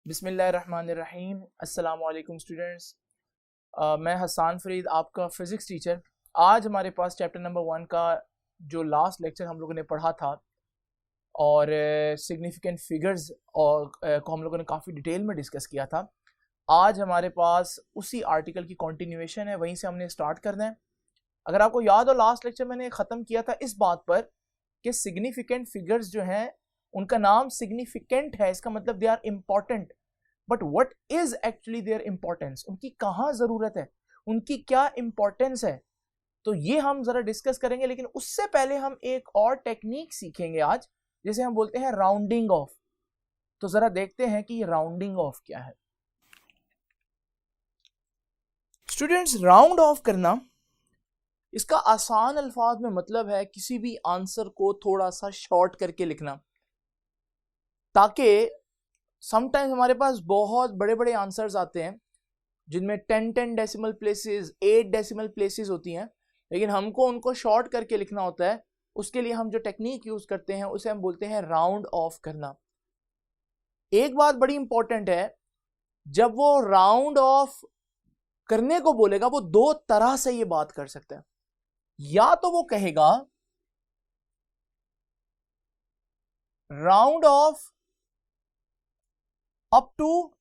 बिस्मिल्लाहिर्रहमानिर्रहीम। अस्सलामु अलैकुम स्टूडेंट्स। मैं हसान फरीद, आपका फ़िज़िक्स टीचर। आज हमारे पास चैप्टर नंबर 1 का जो लास्ट लेक्चर हम लोगों ने पढ़ा था और सिग्निफिकेंट फिगर्स और को हम लोगों ने काफ़ी डिटेल में डिस्कस किया था। आज हमारे पास उसी आर्टिकल की कंटिन्यूएशन है, वहीं से हमने स्टार्ट करना है। अगर आपको याद हो, लास्ट लेक्चर मैंने ख़त्म किया था इस बात पर कि सिग्निफिकेंट फिगर्स जो हैं उनका नाम सिग्निफिकेंट है, इसका मतलब they are important. But what is actually their importance, उनकी कहाँ जरूरत है, उनकी क्या इंपॉर्टेंस है, तो ये हम जरा डिस्कस करेंगे। लेकिन उससे पहले हम एक और टेक्निक सीखेंगे आज, जिसे हम बोलते हैं राउंडिंग ऑफ। तो जरा देखते हैं कि ये राउंडिंग ऑफ क्या है। स्टूडेंट्स, राउंड ऑफ करना, इसका आसान अल्फाज में मतलब है किसी भी आंसर को थोड़ा सा शॉर्ट करके लिखना, ताकि समटाइम्स हमारे पास बहुत बड़े बड़े आंसर्स आते हैं जिनमें 10 डेसिमल प्लेसेस, 8 डेसिमल प्लेसेस होती हैं, लेकिन हमको उनको शॉर्ट करके लिखना होता है। उसके लिए हम जो टेक्निक यूज करते हैं उसे हम बोलते हैं राउंड ऑफ करना। एक बात बड़ी इंपॉर्टेंट है, जब वो राउंड ऑफ करने को बोलेगा वो दो तरह से ये बात कर सकता है। या तो वो कहेगा round off up to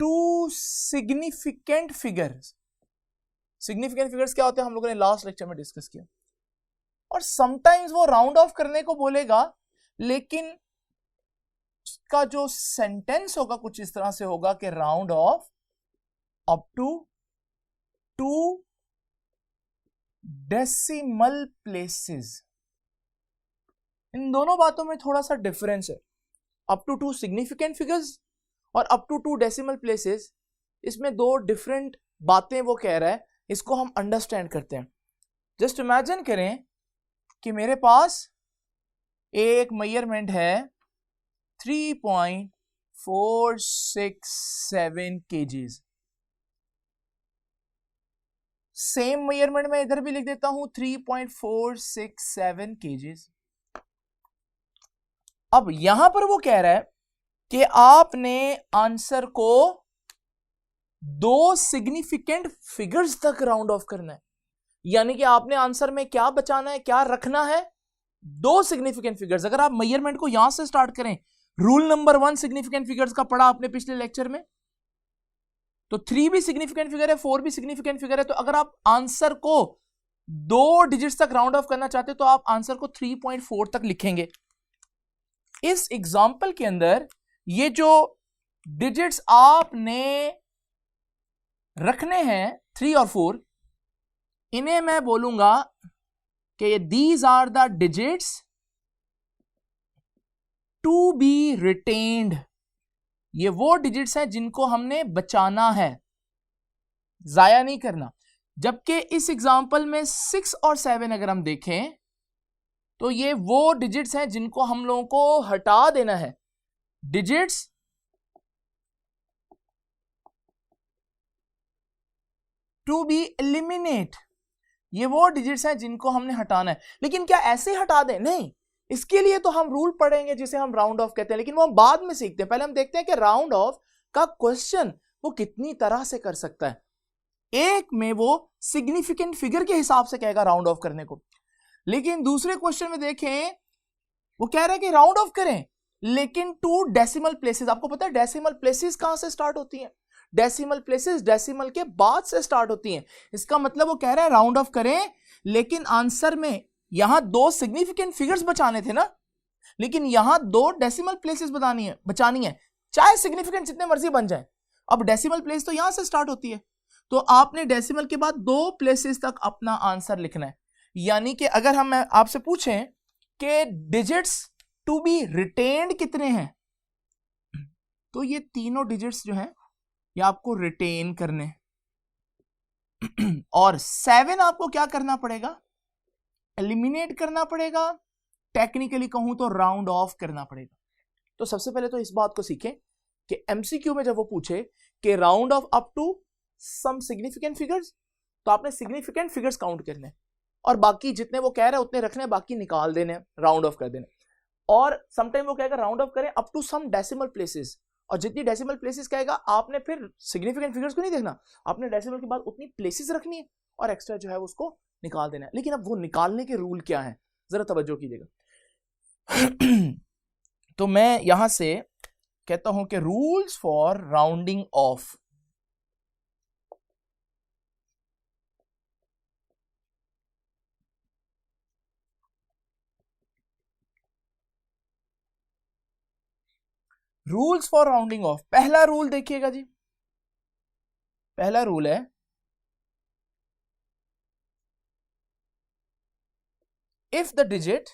2 significant figures. Significant figures क्या होते हैं हम लोगों ने लास्ट लेक्चर में डिस्कस किया। और समटाइम्स वो राउंड ऑफ करने को बोलेगा, लेकिन उसका जो सेंटेंस होगा कुछ इस तरह से होगा कि round off up to 2 decimal places. इन दोनों बातों में थोड़ा सा डिफरेंस है। अप टू 2 सिग्निफिकेंट फिगर्स और अप टू 2 डेसिमल प्लेसेस, इसमें दो डिफरेंट बातें वो कह रहा है। इसको हम अंडरस्टैंड करते हैं। जस्ट इमेजिन करें कि मेरे पास एक मेजरमेंट है 3.467 kgs। सेम मेजरमेंट मैं इधर भी लिख देता हूं 3.467 kgs। अब यहां पर वो कह रहा है कि आपने आंसर को 2 सिग्निफिकेंट फिगर्स तक राउंड ऑफ करना है। यानी कि आपने आंसर में क्या बचाना है, क्या रखना है, 2 सिग्निफिकेंट फिगर्स। अगर आप मेजरमेंट को यहां से स्टार्ट करें, रूल नंबर 1 सिग्निफिकेंट फिगर्स का पढ़ा आपने पिछले लेक्चर में, तो 3 भी सिग्निफिकेंट फिगर है, 4 भी सिग्निफिकेंट फिगर है। तो अगर आप आंसर को 2 डिजिट्स तक राउंड ऑफ करना चाहते तो आप आंसर को 3.4 तक लिखेंगे। इस एग्जाम्पल के अंदर ये जो डिजिट्स आपने रखने हैं 3 और 4, इन्हें मैं बोलूंगा कि these are the digits to be retained. ये वो डिजिट्स हैं जिनको हमने बचाना है, जाया नहीं करना। जबकि इस एग्जाम्पल में 6 और 7 अगर हम देखें तो ये वो डिजिट्स हैं जिनको हम लोगों को हटा देना है। डिजिट्स टू बी एलिमिनेट, ये वो डिजिट्स हैं जिनको हमने हटाना है। लेकिन क्या ऐसे हटा दें? नहीं, इसके लिए तो हम रूल पढ़ेंगे जिसे हम राउंड ऑफ कहते हैं, लेकिन वो हम बाद में सीखते हैं। पहले हम देखते हैं कि राउंड ऑफ का क्वेश्चन वो कितनी तरह से कर सकता है। एक में वो सिग्निफिकेंट फिगर के हिसाब से कहेगा राउंड ऑफ करने को, लेकिन दूसरे क्वेश्चन में देखें वो कह रहा है कि राउंड ऑफ करें लेकिन 2 डेसिमल प्लेसेस। आपको पता है डेसिमल प्लेसेस कहां से स्टार्ट होती हैं? डेसिमल प्लेसेस डेसिमल के बाद से स्टार्ट होती हैं। इसका मतलब वो कह रहा है राउंड ऑफ करें, लेकिन आंसर में यहां 2 सिग्निफिकेंट फिगर्स बचाने थे ना, लेकिन यहां 2 डेसिमल प्लेसेस बचानी है, चाहे सिग्निफिकेंट जितने मर्जी बन जाए। अब डेसिमल प्लेस तो यहां से स्टार्ट होती है, तो आपने डेसिमल के बाद 2 प्लेसेस तक अपना आंसर लिखना है। यानी कि अगर हम आपसे पूछें कि डिजिट्स टू बी रिटेन्ड कितने हैं, तो ये तीनों डिजिट्स जो हैं ये आपको रिटेन करने और 7 आपको क्या करना पड़ेगा? एलिमिनेट करना पड़ेगा। टेक्निकली कहूं तो राउंड ऑफ करना पड़ेगा। तो सबसे पहले तो इस बात को सीखें कि एमसीक्यू में जब वो पूछे कि round off up to some significant figures, तो आपने सिग्निफिकेंट फिगर्स काउंट करने और बाकी जितने वो कह रहे हैं उतने रखने, बाकी निकाल देने, राउंड ऑफ कर देने। और समटाइम वो कहेगा राउंड ऑफ करें up to some decimal places, और जितनी डेसिमल प्लेसेस कहेगा आपने फिर सिग्निफिकेंट फिगर्स को नहीं देखना, आपने डेसिमल के बाद उतनी प्लेसेस रखनी है और एक्स्ट्रा जो है उसको निकाल देना है। लेकिन अब वो निकालने के रूल क्या है, जरा तवज्जो कीजिएगा। तो मैं यहां से कहता हूं कि rules for rounding off. Rules for rounding off, पहला रूल देखिएगा जी, पहला रूल है if the digit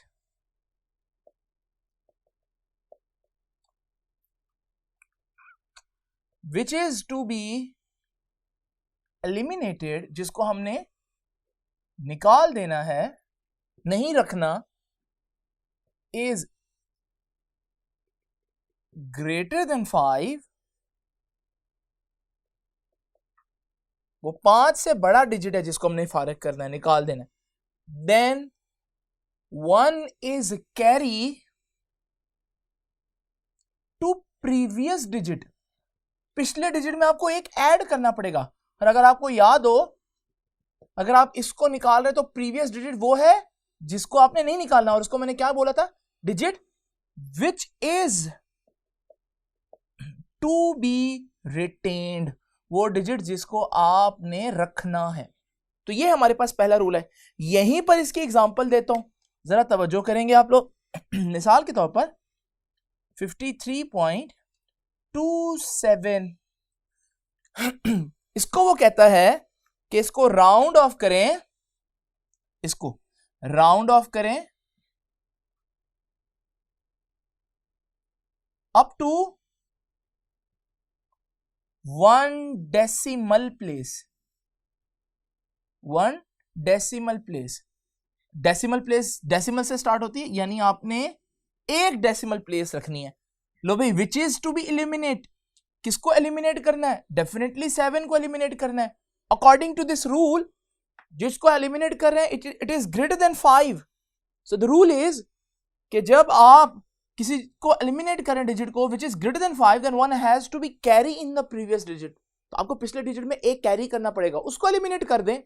which is to be eliminated, जिसको हमने निकाल देना है, नहीं रखना, is greater than 5, वो 5 से बड़ा डिजिट है जिसको हमने फारिग करना है, निकाल देना है, then 1 is carry to previous digit, पिछले डिजिट में आपको एक ऐड करना पड़ेगा। और अगर आपको याद हो, अगर आप इसको निकाल रहे तो प्रीवियस डिजिट वो है जिसको आपने नहीं निकालना, और उसको मैंने क्या बोला था, digit which is to be retained, वो डिजिट जिसको आपने रखना है। तो ये हमारे पास पहला रूल है। यहीं पर इसकी एग्जांपल देता हूं, जरा तवज्जो करेंगे आप लोग। मिसाल के तौर पर 53.27 इसको वो कहता है कि इसको राउंड ऑफ करें, इसको राउंड ऑफ करें up to 1 decimal place, 1 decimal place. Decimal place decimal से स्टार्ट होती है, यानी आपने एक डेसिमल प्लेस रखनी है। लो भाई, which is to be eliminate, किसको एलिमिनेट करना है, डेफिनेटली 7 को एलिमिनेट करना है। अकॉर्डिंग टू दिस रूल, जिसको एलिमिनेट कर रहे हैं it is greater than 5। So the rule is कि जब आप किसी को एलिमिनेट करें डिजिट को which is greater than 5, then 1 has to be carry in the previous digit. तो आपको पिछले डिजिट में एक कैरी करना पड़ेगा, उसको एलिमिनेट कर दें।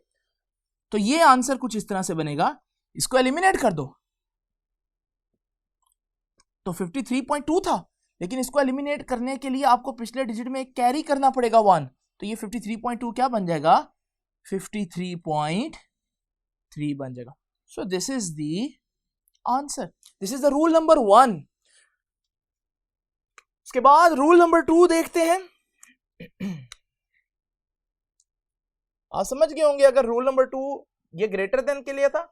तो ये आंसर कुछ इस तरह से बनेगा, इसको एलिमिनेट कर दो तो 53.2 था, लेकिन इसको एलिमिनेट करने के लिए आपको पिछले डिजिट में एक कैरी करना पड़ेगा 1, तो ये 53.2 क्या बन जाएगा, 53.3 बन जाएगा। So this is the answer, this is the rule number 1। उसके बाद रूल नंबर 2 देखते हैं। आप समझ गए होंगे, अगर रूल नंबर 2 ये ग्रेटर देन के लिए था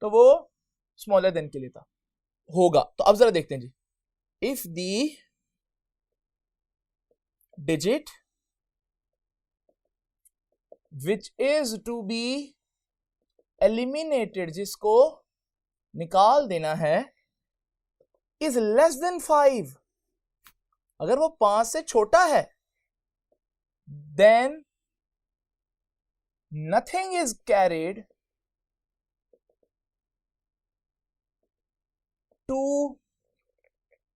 तो वो स्मॉलर देन के लिए था होगा। तो अब जरा देखते हैं जी, if the digit which is to be eliminated, जिसको निकाल देना है, इज लेस देन 5, अगर वो 5 से छोटा है, then nothing is carried to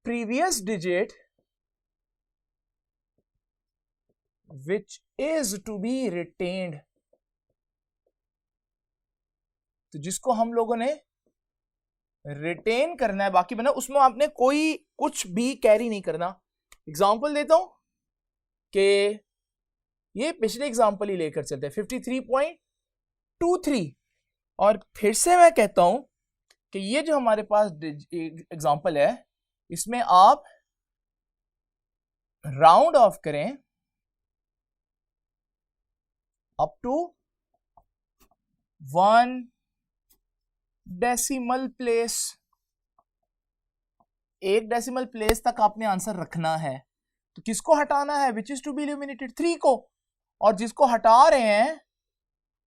previous digit which is to be retained। तो जिसको हम लोगों ने रिटेन करना है, बाकी बना, उसमें आपने कोई कुछ भी कैरी नहीं करना। एग्जांपल देता हूं कि ये पिछले एग्जांपल ही लेकर चलते हैं, 53.23, और फिर से मैं कहता हूं कि ये जो हमारे पास एग्जांपल है, इसमें आप राउंड ऑफ करें अप टू 1 डेसिमल प्लेस, एक डेसिमल प्लेस तक आपने आंसर रखना है। तो किसको हटाना है, which is to be eliminated, 3 को, और जिसको हटा रहे हैं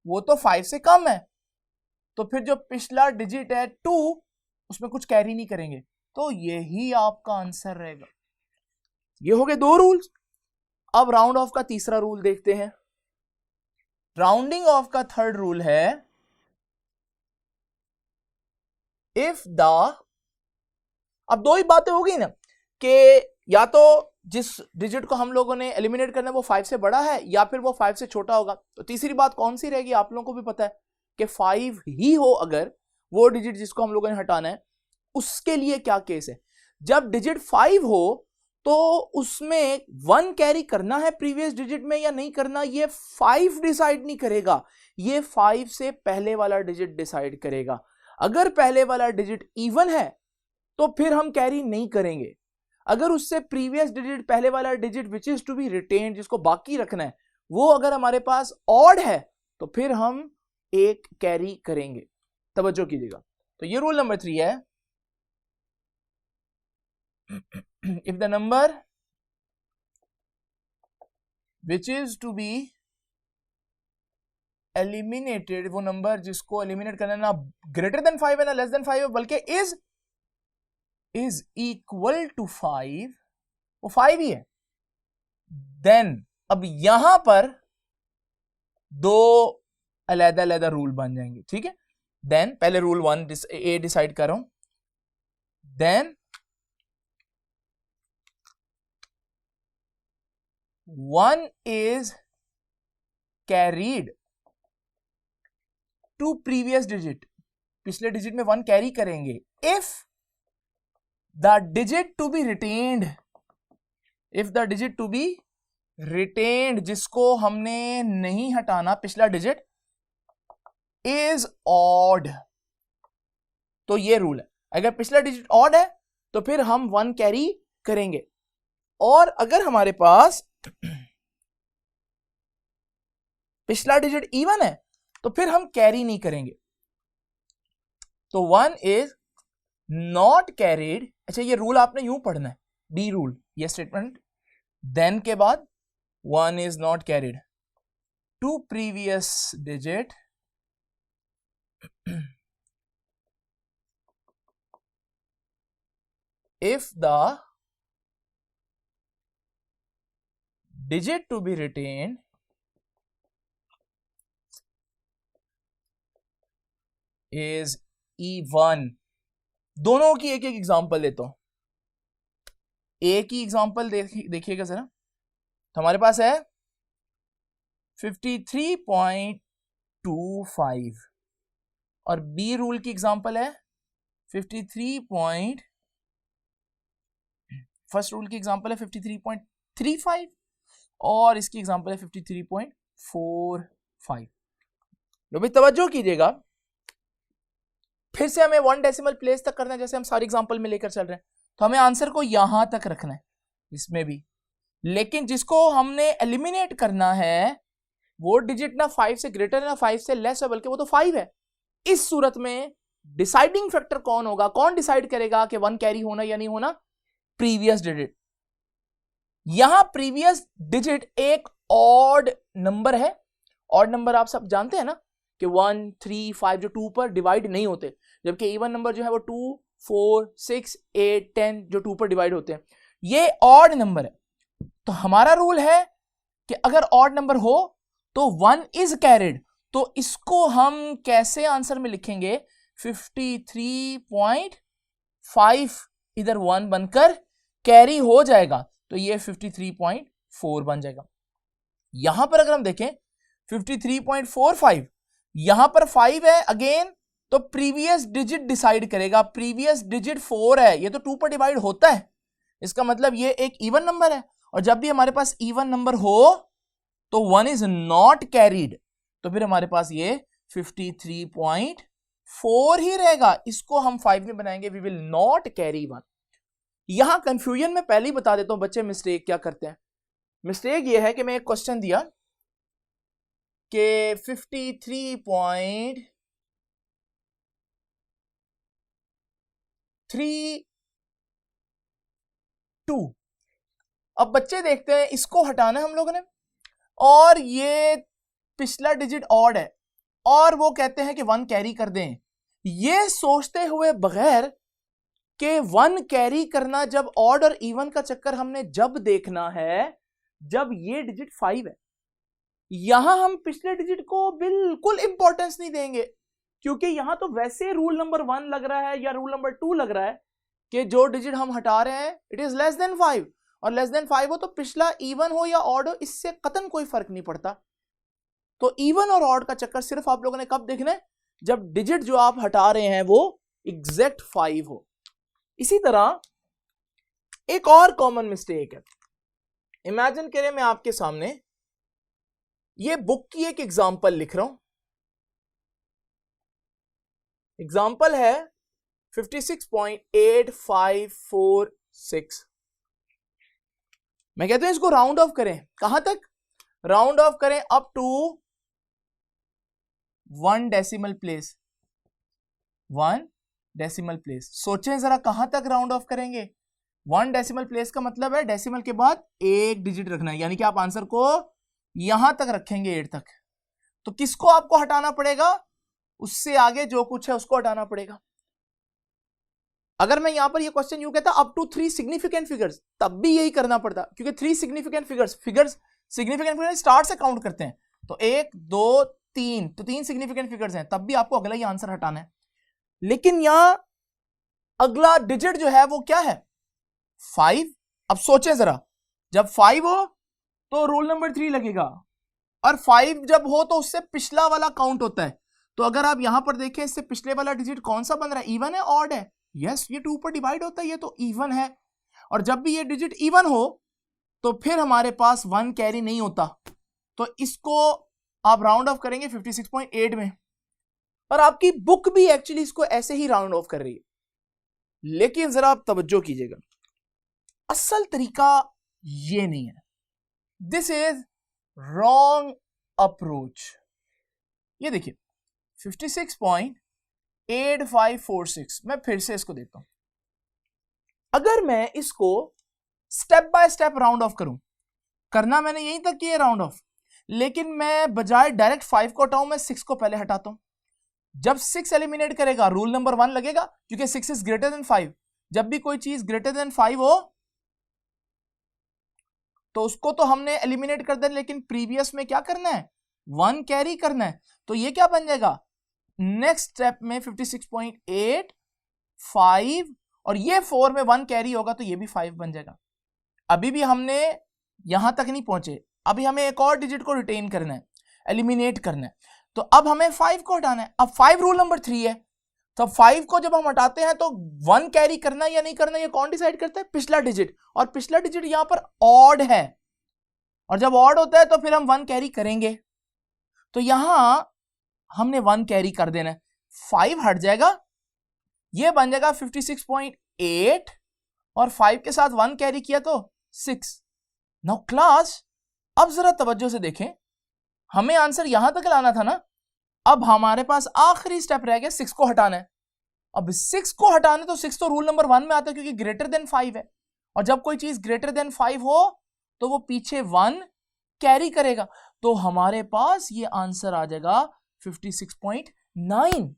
वो तो 5 से कम है, तो फिर जो पिछला डिजिट है 2, उसमें कुछ कैरी नहीं करेंगे, तो यही आपका आंसर रहेगा। ये हो गए 2 रूल्स। अब राउंड ऑफ का तीसरा रूल देखते हैं। राउंडिंग ऑफ का थर्ड रूल है, इफ द अब दो ही बातें होगी ना कि या तो जिस डिजिट को हम लोगों ने एलिमिनेट करना है वो 5 से बड़ा है या फिर वो 5 से छोटा होगा। तो तीसरी बात कौन सी रहेगी, आप लोगों को भी पता है कि 5 ही हो अगर वो डिजिट जिसको हम लोगों ने हटाना है। उसके लिए क्या केस है, जब डिजिट 5 हो तो उसमें 1 कैरी करना है प्रीवियस डिजिट में या नहीं करना, ये 5 डिसाइड नहीं करेगा, ये 5 से पहले वाला डिजिट डिसाइड करेगा। अगर पहले वाला डिजिट इवन है तो फिर हम कैरी नहीं करेंगे। अगर उससे प्रीवियस डिजिट, पहले वाला digit which is to be retained, जिसको बाकी रखना है, वो अगर हमारे पास ऑड है तो फिर हम एक कैरी करेंगे। तवज्जो कीजिएगा। तो ये रूल नंबर 3 है, if the number which is to be eliminated, वो नंबर जिसको एलिमिनेट करना ना ग्रेटर देन 5 है ना लेस देन 5 है, बल्कि इज इक्वल टू 5, वो 5 ही है, देन अब यहां पर दो अलग अलग रूल बन जाएंगे। ठीक है, देन पहले रूल 1 ए डिसाइड कर रहा हूं, then 1 is carried to previous digit, पिछले डिजिट में 1 कैरी करेंगे if the digit to be retained, if the digit to be retained, जिसको हमने नहीं हटाना पिछला डिजिट, is odd। तो ये रूल है, अगर पिछला डिजिट ऑड है तो फिर हम 1 कैरी करेंगे, और अगर हमारे पास पिछला डिजिट इवन है तो फिर हम कैरी नहीं करेंगे। तो 1 इज नॉट कैरीड। अच्छा, ये रूल आपने यूं पढ़ना है, बी रूल, ये स्टेटमेंट, देन के बाद 1 is not carried to previous digit if the digit to be retained is even। दोनों की एक एक एग्जांपल देता हूं, ए की एग्जांपल देखिएगा जरा। तो हमारे पास है 53.25 और बी रूल की एग्जांपल है 53. फर्स्ट रूल की एग्जांपल है 53.35 और इसकी एग्जांपल है 53.45। लो भाई तवज्जो कीजिएगा, फिर से हमें 1 डेसिमल प्लेस तक करना है, जैसे हम सारी एग्जांपल में लेकर चल रहे हैं। तो हमें आंसर को यहां तक रखना है इसमें भी, लेकिन जिसको हमने एलिमिनेट करना है वो डिजिट ना 5 से ग्रेटर है ना 5 से लेस है, बल्कि वो तो 5 है। इस सूरत में डिसाइडिंग फैक्टर कौन होगा, कौन डिसाइड करेगा कि 1 कैरी होना या नहीं होना? Previous digit. यहां प्रीवियस डिजिट एक ऑड नंबर है। ऑड नंबर आप सब जानते हैं ना कि 1, 3, 5 जो 2 पर डिवाइड नहीं होते, जबकि इवन नंबर जो है वो 2, 4, 6, 8, 10 जो 2 पर डिवाइड होते हैं, ये ऑड नंबर है। तो हमारा रूल है कि अगर ऑड नंबर हो तो 1 इज कैरिड। तो इसको हम कैसे आंसर में लिखेंगे? 53.5 इधर 1 बनकर कैरी हो जाएगा, तो ये 53.4 बन जाएगा। यहां पर अगर हम देखें 53.45, यहां पर 5 है अगेन, तो प्रीवियस डिजिट डिसाइड करेगा। प्रीवियस डिजिट 4 है, ये तो 2 पर डिवाइड होता है, इसका मतलब ये एक इवन नंबर है, और जब भी हमारे पास इवन नंबर हो तो 1 इज नॉट कैरीड, तो फिर हमारे पास ये 53.4 ही रहेगा। इसको हम 5 में बनाएंगे, वी विल नॉट कैरी 1। यहां कंफ्यूजन में पहले ही बता देता हूं बच्चे मिस्टेक क्या करते हैं। मिस्टेक ये है कि मैं एक क्वेश्चन दिया कि 53.32, अब बच्चे देखते हैं इसको हटाना है हम लोगों ने, और ये पिछला डिजिट ऑड है, और वो कहते हैं कि 1 कैरी कर दें, ये सोचते हुए बगैर कि 1 कैरी करना जब ऑड और इवन का चक्कर हमने जब देखना है जब ये डिजिट 5 है। यहां हम पिछले डिजिट को बिल्कुल इंपॉर्टेंस नहीं देंगे, क्योंकि यहां तो वैसे रूल नंबर 1 लग रहा है या रूल नंबर 2 लग रहा है कि जो डिजिट हम हटा रहे हैं इट इज लेस देन 5, और लेस देन 5 हो तो पिछला इवन हो या ऑड हो, इससे कतन कोई फर्क नहीं पड़ता। तो इवन और ऑड का चक्कर सिर्फ आप लोगों ने कब देखना है, जब डिजिट जो आप हटा रहे हैं वो एग्जैक्ट 5 हो। इसी तरह एक और कॉमन मिस्टेक है, इमेजिन करें मैं आपके सामने ये बुक की एक एग्जांपल लिख रहा हूं, एग्जांपल है 56.8546। मैं कहता हूं इसको राउंड ऑफ करें, कहां तक राउंड ऑफ करें, up to 1 decimal place, 1 decimal place. सोचें जरा कहां तक राउंड ऑफ करेंगे। 1 डेसिमल प्लेस का मतलब है डेसिमल के बाद एक डिजिट रखना है, यानी कि आप आंसर को यहां तक रखेंगे 8 तक। तो किसको आपको हटाना पड़ेगा, उससे आगे जो कुछ है उसको हटाना पड़ेगा। अगर मैं यहां पर ये क्वेश्चन यूं कहता अप टू 3 सिग्निफिकेंट फिगर्स, तब भी यही करना पड़ता, क्योंकि 3 significant figures significant figures start से काउंट करते हैं, तो 1 2 3, तो 3 सिग्निफिकेंट फिगर्स हैं, तब भी आपको अगला ही आंसर हटाना है। लेकिन यहां अगला डिजिट जो है वो क्या है, 5। अब सोचें जरा, जब 5 हो तो रोल नंबर 3 लगेगा, और 5 जब हो तो उससे पिछला वाला काउंट होता है। तो अगर आप यहां पर देखें इससे पिछले वाला डिजिट कौन सा बन रहा है, इवन है ऑड है, यस ये 2 पर डिवाइड होता है, ये तो इवन है। और जब भी ये डिजिट इवन हो तो फिर हमारे पास 1 कैरी नहीं होता, तो इसको आप राउंड ऑफ करेंगे 56.8 में, और आपकी बुक भी एक्चुअली इसको ऐसे ही राउंड ऑफ कर रही है। लेकिन जरा आप तवज्जो कीजिएगा, असल तरीका ये नहीं है, दिस इज रॉन्ग अप्रोच। ये देखिए 56.8546, मैं फिर से इसको देता हूं। अगर मैं इसको step by step round of करूं, करना मैंने यहीं तक किया राउंड ऑफ, लेकिन मैं बजाय डायरेक्ट 5 को हटाऊं, मैं 6 को पहले हटाता हूं। जब 6 एलिमिनेट करेगा रूल नंबर 1 लगेगा, क्योंकि 6 इज ग्रेटर देन 5। जब भी कोई चीज ग्रेटर देन 5 हो तो उसको तो हमने एलिमिनेट कर देना, लेकिन प्रीवियस में क्या करना है, 1 कैरी करना है। तो ये क्या बन जाएगा, नेक्स्ट स्टेप में 56.85, और ये 4 में 1 कैरी होगा तो ये भी 5 बन जाएगा। अभी भी हमने यहां तक नहीं पहुंचे, अभी हमें एक और डिजिट को रिटेन करना है, एलिमिनेट करना है। तो अब हमें 5 को हटाना है। अब 5 रूल नंबर 3 है, तो 5 को जब हम हटाते हैं तो 1 कैरी करना या नहीं करना, ये कौन डिसाइड करता है, पिछला डिजिट। और पिछला डिजिट यहां पर ऑड है, और जब ऑड होता है तो फिर हम 1 कैरी करेंगे। तो यहां हमने 1 कैरी कर देना है, 5 हट जाएगा, ये बन जाएगा 56.8, और 5 के साथ 1 कैरी किया तो 6। नाउ क्लास, अब जरा तवज्जो से देखें, हमें आंसर यहां तक लाना था ना, अब हमारे पास आखिरी स्टेप रह गया 6 को हटाना है। अब 6 को हटाने तो 6 तो रूल नंबर 1 में आता है, क्योंकि ग्रेटर देन 5 है, और जब कोई चीज ग्रेटर देन 5 हो तो वो पीछे 1 कैरी करेगा। तो हमारे पास ये आंसर आ जाएगा 56.9।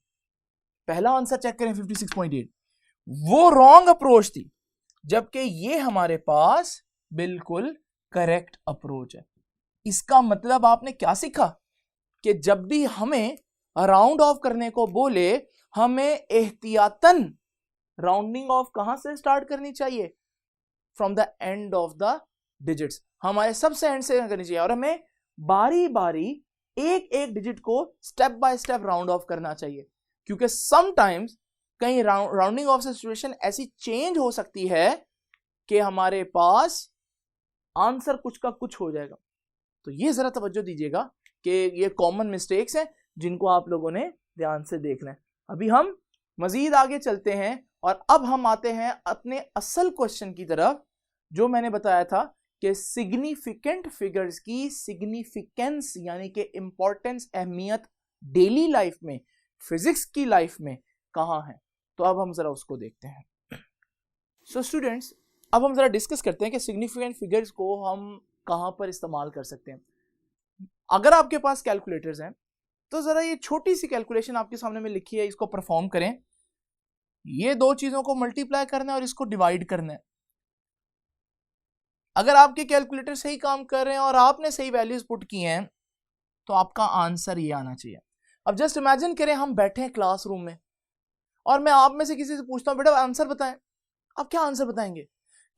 पहला आंसर चेक करें 56.8, वो रॉन्ग अप्रोच थी, जबकि ये हमारे पास बिल्कुल करेक्ट अप्रोच है। इसका मतलब आपने क्या सीखा, कि जब भी हमें राउंड ऑफ करने को बोले, हमें एहतियातन राउंडिंग ऑफ कहां से स्टार्ट करनी चाहिए, from the end of the digits, हमारे सबसे एंड से करनी चाहिए, और हमें बारी बारी एक एक डिजिट को step by step round of करना चाहिए, क्योंकि समटाइम्स कहीं राउंडिंग ऑफ सिचुएशन ऐसी चेंज हो सकती है कि हमारे पास आंसर कुछ का कुछ हो जाएगा। तो ये जरा तवज्जो दीजिएगा कि ये कॉमन मिस्टेक्स हैं जिनको आप लोगों ने ध्यान से देखना है। अभी हम मजीद आगे चलते हैं, और अब हम आते हैं अपने असल क्वेश्चन की तरफ, जो मैंने बताया था कि सिग्निफिकेंट फिगर्स की सिग्निफिकेंस यानी कि इंपॉर्टेंस, अहमियत डेली लाइफ में, फिजिक्स की लाइफ में कहाँ है। तो अब हम जरा उसको देखते हैं। सो स्टूडेंट्स, अब हम जरा डिस्कस करते हैं कि सिग्निफिकेंट फिगर्स को हम कहाँ पर इस्तेमाल कर सकते हैं। अगर आपके पास कैलकुलेटर्स हैं तो जरा ये छोटी सी कैलकुलेशन आपके सामने में लिखी है, इसको परफॉर्म करें। ये दो चीजों को मल्टीप्लाई करना है और इसको डिवाइड करना है। अगर आपके कैलकुलेटर सही काम कर रहे हैं और आपने सही वैल्यूज पुट की हैं तो आपका आंसर ये आना चाहिए। अब जस्ट इमेजिन करें हम बैठे हैं क्लासरूम में और मैं आप में से किसी से पूछता हूं बेटा आंसर बताएं, आप क्या आंसर बताएंगे?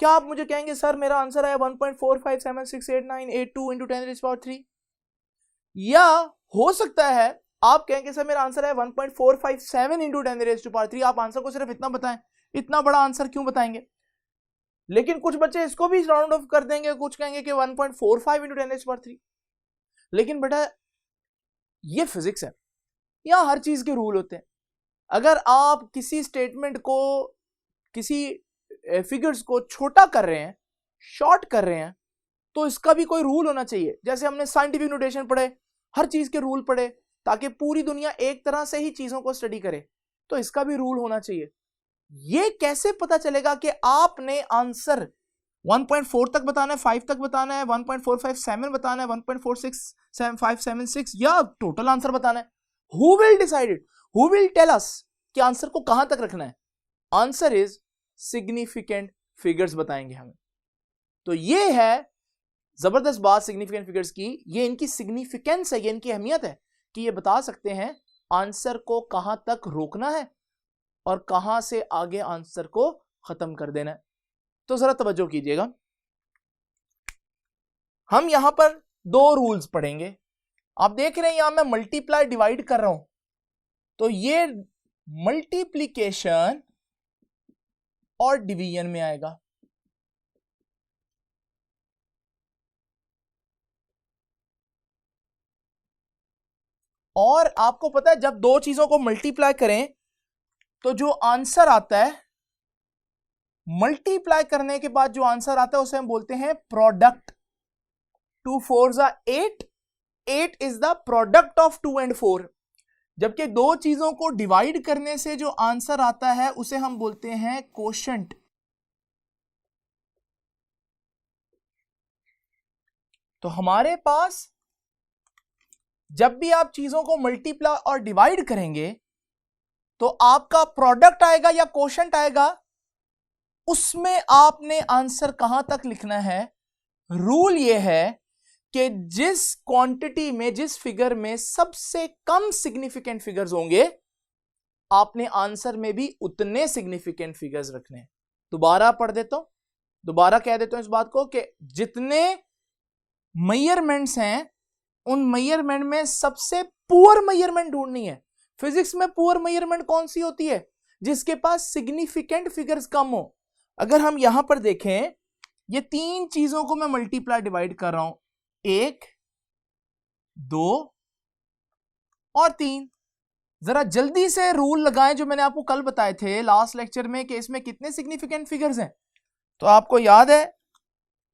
क्या आप मुझे कहेंगे सर मेरा आंसर है 1.45768982 into 10⁻3? या हो सकता है आप कहेंगे सर मेरा आंसर है 1.457 into 10⁻3। आप आंसर को सिर्फ इतना बताएं, इतना बड़ा आंसर क्यों बताएंगे? लेकिन कुछ बच्चे इसको भी राउंड ऑफ कर देंगे, कुछ कहेंगे कि 1.45 into 10⁻3। लेकिन बेटा ये फिजिक्स है, यहां हर चीज के रूल होते हैं। अगर आप किसी स्टेटमेंट को, किसी फिगर्स को छोटा कर रहे हैं, शॉर्ट कर रहे हैं, तो इसका भी कोई रूल होना चाहिए। जैसे हमने साइंटिफिक नोटेशन पढ़े, हर चीज के रूल पढ़े, ताकि पूरी दुनिया एक तरह से ही चीजों को स्टडी करे, तो इसका भी रूल होना चाहिए। ये कैसे पता चलेगा कि आपने आंसर 1.4 तक बताना है, 5 तक बताना है, 1.457 बताना है, 1.46576 या टोटल आंसर बताना है? Who will decide it? Who will tell us कि आंसर को कहां तक रखना है? आंसर इज सिग्निफिकेंट फिगर्स बताएंगे हमें। तो ये है जबरदस्त बात सिग्निफिकेंट फिगर्स की, ये इनकी सिग्निफिकेंस है, ये इनकी अहमियत है कि ये बता सकते हैं आंसर को कहां तक रोकना है और कहां से आगे आंसर को खत्म कर देना है। तो जरा तवज्जो कीजिएगा, हम यहां पर दो रूल्स पढ़ेंगे। आप देख रहे हैं यहां मैं मल्टीप्लाई डिवाइड कर रहा हूं, तो ये मल्टीप्लिकेशन और डिवीजन में आएगा। और आपको पता है जब दो चीजों को मल्टीप्लाई करें तो जो आंसर आता है, मल्टीप्लाई करने के बाद जो आंसर आता है उसे हम बोलते हैं product. 2 4 8, 8 is the product of 2 and 4। जबकि दो चीजों को डिवाइड करने से जो आंसर आता है उसे हम बोलते हैं कोशेंट। तो हमारे पास जब भी आप चीजों को मल्टीप्लाई और डिवाइड करेंगे तो आपका प्रोडक्ट आएगा या कोशेंट आएगा, उसमें आपने आंसर कहां तक लिखना है। रूल यह है कि जिस क्वांटिटी में, जिस फिगर में सबसे कम सिग्निफिकेंट फिगर्स होंगे, आपने आंसर में भी उतने सिग्निफिकेंट फिगर्स रखने हैं। दोबारा पढ़ देता हूं, दोबारा कह देता हूं इस बात को कि जितने मेजरमेंट्स हैं उन मेजरमेंट में सबसे पुअर मेजरमेंट ढूंढनी है। फिजिक्स में पुअर मेजरमेंट कौन सी होती है? जिसके पास सिग्निफिकेंट फिगर्स कम हो। अगर हम यहां पर देखें, ये तीन चीजों को मैं मल्टीप्लाई डिवाइड कर रहा हूं, 1 2 और 3। जरा जल्दी से रूल लगाएं जो मैंने आपको कल बताए थे लास्ट लेक्चर में कि इसमें कितने सिग्निफिकेंट फिगर्स हैं। तो आपको याद है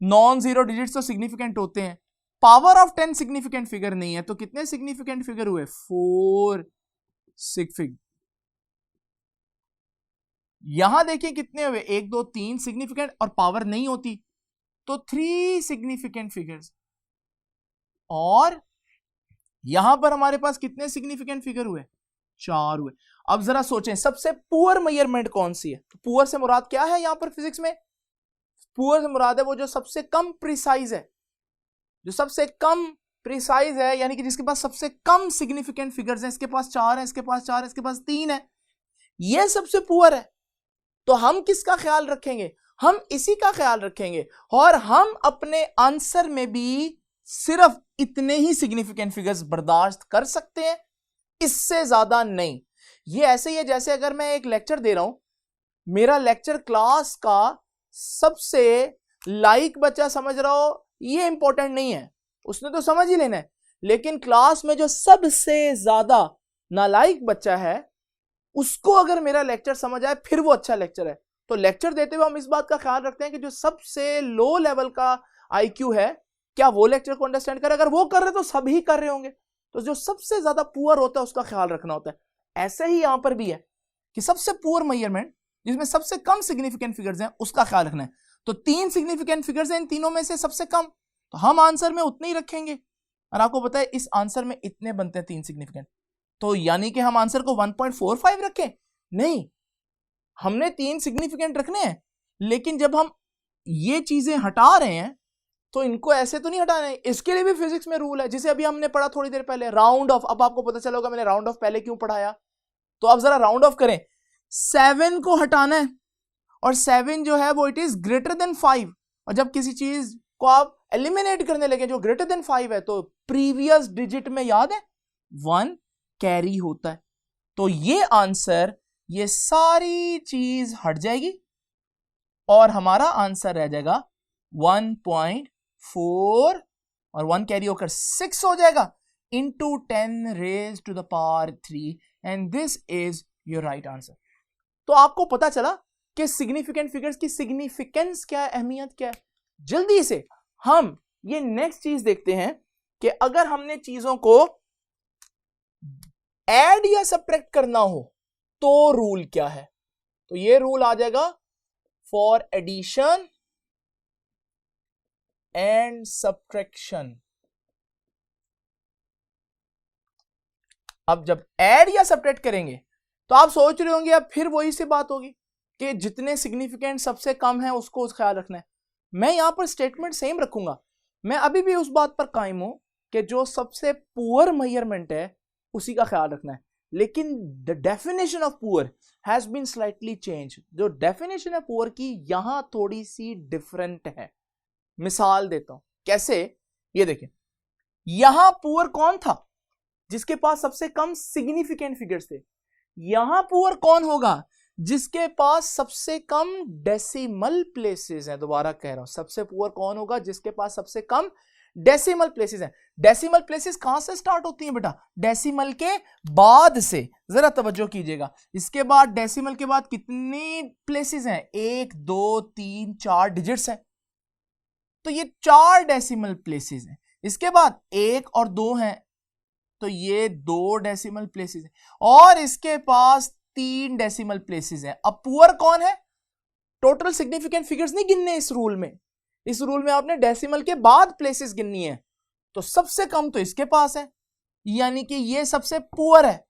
नॉन जीरो डिजिट्स तो सिग्निफिकेंट होते हैं, पावर ऑफ 10 सिग्निफिकेंट फिगर नहीं है। तो कितने सिग्निफिकेंट फिगर हुए? 4 सिग्निफिकेंट। यहां देखिए कितने हुए, 1 2 3 सिग्निफिकेंट, और पावर नहीं होती तो 3 सिग्निफिकेंट फिगर्स। और यहां पर हमारे पास कितने सिग्निफिकेंट फिगर हुए? 4 हुए। अब जरा सोचें सबसे पुअर मेजरमेंट कौन सी है? तो पुअर से मुराद क्या है यहां पर फिजिक्स में? पुअर से मुराद है वो जो सबसे कम प्रिसाइज है, जो सबसे कम प्रिसाइज है, यानी कि जिसके पास सबसे कम सिग्निफिकेंट फिगर्स हैं। इसके पास 4 है, इसके पास 4 है, इसके पास 3 है, ये सबसे पुअर है। तो हम किसका ख्याल रखेंगे? हम इसी का ख्याल रखेंगे, और हम अपने आंसर में भी सिर्फ इतने ही सिग्निफिकेंट फिगर्स बर्दाश्त कर सकते हैं, इससे ज्यादा नहीं। ये ऐसे ही है जैसे अगर मैं एक लेक्चर दे रहा हूं, मेरा लेक्चर क्लास का सबसे लाइक बच्चा समझ रहा हो ये इंपॉर्टेंट नहीं है, उसने तो समझ ही लेना है। लेकिन क्लास में जो सबसे ज्यादा नालायक बच्चा है उसको अगर मेरा लेक्चर समझ आए फिर वो अच्छा लेक्चर है। तो लेक्चर देते हुए हम इस बात का ख्याल रखते हैं कि जो सबसे लो लेवल का आईक्यू है, क्या वो लेक्चर को अंडरस्टैंड करे? अगर वो कर रहे तो सभी कर रहे होंगे। तो जो सबसे ज्यादा पुअर होता है उसका ख्याल रखना होता है। ऐसे ही यहां पर भी है कि सबसे पुअर मेजरमेंट जिसमें सबसे कम सिग्निफिकेंट फिगर्स हैं उसका ख्याल रखना है। तो 3 सिग्निफिकेंट फिगर्स हैं, इन तीनों में से सबसे कम, तो हम आंसर में उतने ही रखेंगे। और आपको पता है इस आंसर में इतने बनते हैं 3 सिग्निफिकेंट, तो यानी कि हम आंसर को 1.45 रखें? नहीं, हमने 3 सिग्निफिकेंट रखने हैं। लेकिन जब हम ये चीजें हटा रहे हैं तो इनको ऐसे तो नहीं हटाना है, इसके लिए भी फिजिक्स में रूल है, जिसे अभी हमने पढ़ा थोड़ी देर पहले, राउंड ऑफ। अब आपको पता चला होगा मैंने राउंड ऑफ पहले क्यों पढ़ाया। तो अब जरा राउंड ऑफ करें, 7 को हटाना है और 7 जो है वो इट इज ग्रेटर देन 5, और जब किसी चीज को आप एलिमिनेट करने लगे जो ग्रेटर देन 5 है तो प्रीवियस डिजिट में याद है 1 कैरी होता है। तो ये आंसर, ये सारी चीज हट जाएगी और हमारा आंसर रह जाएगा 1.4 और 1 कैरी होकर 6 हो जाएगा into 10 raised to the power 3 and this is your right answer। तो आपको पता चला कि सिग्निफिकेंट फिगर्स की सिग्निफिकेंस क्या है, अहमियत क्या है। जल्दी से हम ये नेक्स्ट चीज देखते हैं कि अगर हमने चीजों को ऐड या सब्ट्रैक्ट करना हो तो रूल क्या है। तो ये रूल आ जाएगा फॉर एडिशन एंड सब्ट्रैक्शन। अब जब ऐड या सब्ट्रैक्ट करेंगे तो आप सोच रहे होंगे अब फिर वही सी बात होगी कि जितने सिग्निफिकेंट सबसे कम है उसको ख्याल रखना है। मैं यहां पर स्टेटमेंट सेम रखूंगा। मैं अभी भी उस बात पर कायम हूं कि जो सबसे पुअर मेजरमेंट है उसी का ख्याल रखना है, लेकिन the definition of poor has been slightly change. जो डेफिनेशन है पुअर की यहां थोड़ी सी डिफरेंट है। मिसाल देता हूं कैसे, ये देखें, यहां पुअर कौन था जिसके पास सबसे कम सिग्निफिकेंट फिगर्स थे। यहां पुअर कौन होगा जिसके पास सबसे कम डेसिमल प्लेसेस हैं। दोबारा कह रहा हूं, सबसे पुअर कौन होगा जिसके पास सबसे कम डेसिमल प्लेसेस हैं। डेसिमल प्लेसेस कहां से स्टार्ट होती हैं बेटा, डेसिमल के बाद से। जरा तवज्जो कीजिएगा, इसके बाद डेसिमल के बाद कितनी प्लेसेस हैं, 1 2 3 4 डिजिट्स हैं। तो ये 4 डेसिमल प्लेसेस हैं। इसके बाद 1 और 2 हैं तो ये 2 डेसिमल प्लेसेस हैं, और इसके पास 3 डेसिमल प्लेसेस हैं। अब पुअर कौन है, टोटल सिग्निफिकेंट फिगर्स नहीं गिनने इस रूल में। इस रूल में आपने डेसिमल के बाद प्लेसेस गिननी है। तो सबसे कम तो इसके पास है, यानी कि ये सबसे पुअर है।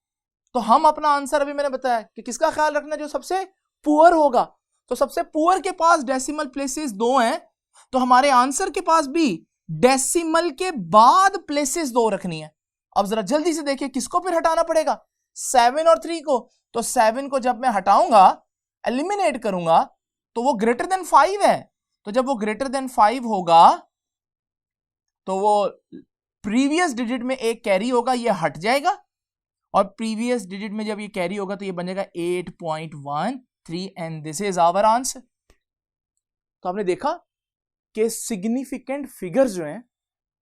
तो हम अपना आंसर अभी मैंने बताया कि किसका ख्याल रखना, जो सबसे पुअर होगा। तो सबसे पुअर के पास डेसिमल प्लेसेस 2 हैं, तो हमारे आंसर के पास भी डेसिमल के बाद प्लेसेस 2 रखनी है। अब जरा जल्दी से देखिए किसको फिर हटाना पड़ेगा, 7 और 3 को। तो 7 को जब मैं हटाऊंगा, एलिमिनेट करूंगा, तो वो ग्रेटर देन 5 है। तो जब वो ग्रेटर देन 5 होगा तो वो प्रीवियस डिजिट में एक कैरी होगा, ये हट जाएगा, और प्रीवियस डिजिट में जब ये कैरी होगा तो ये बनेगा 8.13 and this is our answer. तो आपने देखा कि सिग्निफिकेंट फिगर्स जो हैं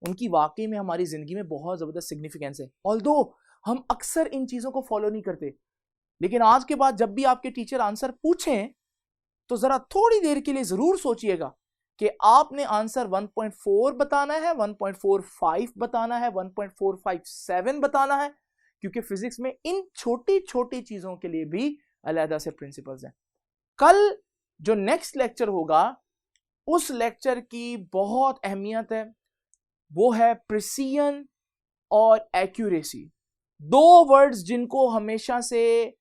उनकी वाकई में हमारी जिंदगी में बहुत जबरदस्त सिग्निफिकेंस है। ऑल्दो हम अक्सर इन चीजों को फॉलो नहीं करते, लेकिन आज के बाद जब भी आपके टीचर आंसर पूछें तो जरा थोड़ी देर के लिए जरूर सोचिएगा कि आपने आंसर 1.4 बताना है, 1.45 बताना है, 1.457 बताना है, क्योंकि फिजिक्स में इन छोटी छोटी चीजों के लिए भी अलग से प्रिंसिपल्स हैं। कल जो नेक्स्ट लेक्चर होगा उस लेक्चर की बहुत अहमियत है, वो है प्रिसीजन और एक्यूरेसी। 2 वर्ड्स जिनको हमेशा से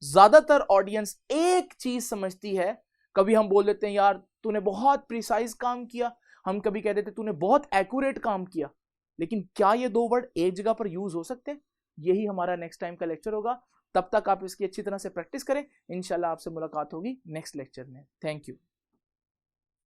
ज्यादातर ऑडियंस एक चीज समझती है। कभी हम बोल देते हैं यार तूने बहुत प्रिसाइज काम किया, हम कभी कह देते तूने बहुत एक्यूरेट काम किया, लेकिन क्या ये 2 वर्ड एक जगह पर यूज हो सकते हैं? यही हमारा नेक्स्ट टाइम का लेक्चर होगा। तब तक आप इसकी अच्छी तरह से प्रैक्टिस करें। इंशाल्लाह आपसे मुलाकात होगी नेक्स्ट लेक्चर में। Thank you.